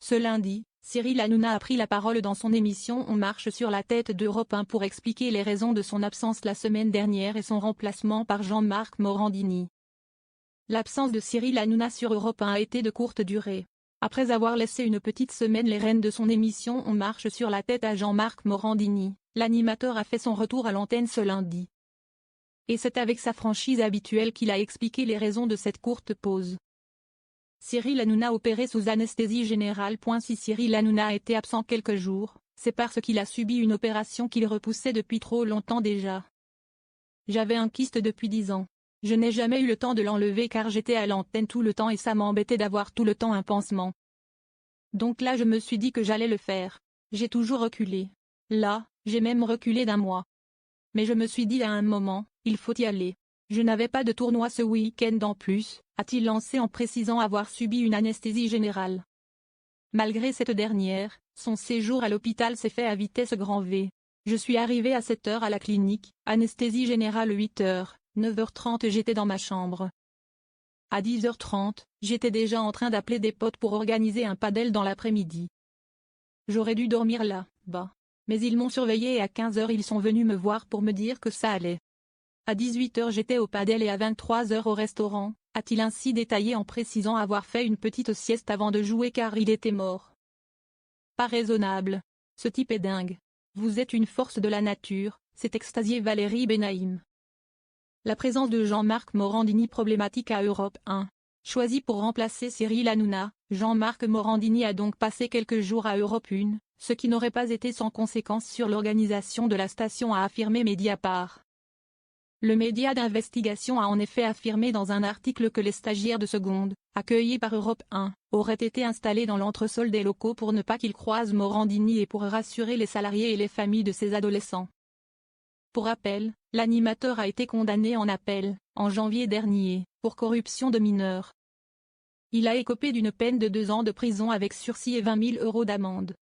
Ce lundi, Cyril Hanouna a pris la parole dans son émission On marche sur la tête d'Europe 1 pour expliquer les raisons de son absence la semaine dernière et son remplacement par Jean-Marc Morandini. L'absence de Cyril Hanouna sur Europe 1 a été de courte durée. Après avoir laissé une petite semaine les rênes de son émission On marche sur la tête à Jean-Marc Morandini, l'animateur a fait son retour à l'antenne ce lundi. Et c'est avec sa franchise habituelle qu'il a expliqué les raisons de cette courte pause. Cyril Hanouna opéré sous anesthésie générale. Si Cyril Hanouna a été absent quelques jours, c'est parce qu'il a subi une opération qu'il repoussait depuis trop longtemps déjà. J'avais un kyste depuis 10 ans. Je n'ai jamais eu le temps de l'enlever car j'étais à l'antenne tout le temps et ça m'embêtait d'avoir tout le temps un pansement. Donc là je me suis dit que j'allais le faire. J'ai toujours reculé. Là, j'ai même reculé d'1 mois. Mais je me suis dit à un moment, il faut y aller. Je n'avais pas de tournoi ce week-end en plus, a-t-il lancé en précisant avoir subi une anesthésie générale. Malgré cette dernière, son séjour à l'hôpital s'est fait à vitesse grand V. Je suis arrivé à 7 h à la clinique, anesthésie générale 8 h, 9 h 30 j'étais dans ma chambre. À 10 h 30, j'étais déjà en train d'appeler des potes pour organiser un padel dans l'après-midi. J'aurais dû dormir là-bas. Mais ils m'ont surveillé et à 15 h ils sont venus me voir pour me dire que ça allait. À 18 h j'étais au padel et à 23 h au restaurant, a-t-il ainsi détaillé en précisant avoir fait une petite sieste avant de jouer car il était mort. Pas raisonnable. Ce type est dingue. Vous êtes une force de la nature, s'est extasiée Valérie Benaïm. La présence de Jean-Marc Morandini problématique à Europe 1. Choisi pour remplacer Cyril Hanouna, Jean-Marc Morandini a donc passé quelques jours à Europe 1, ce qui n'aurait pas été sans conséquence sur l'organisation de la station, a affirmé Mediapart. Le média d'investigation a en effet affirmé dans un article que les stagiaires de seconde, accueillis par Europe 1, auraient été installés dans l'entresol des locaux pour ne pas qu'ils croisent Morandini et pour rassurer les salariés et les familles de ces adolescents. Pour rappel, l'animateur a été condamné en appel, en janvier dernier, pour corruption de mineurs. Il a écopé d'une peine de 2 ans de prison avec sursis et 20 000 € d'amende.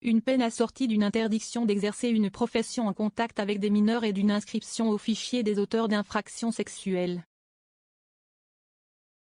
Une peine assortie d'une interdiction d'exercer une profession en contact avec des mineurs et d'une inscription au fichier des auteurs d'infractions sexuelles.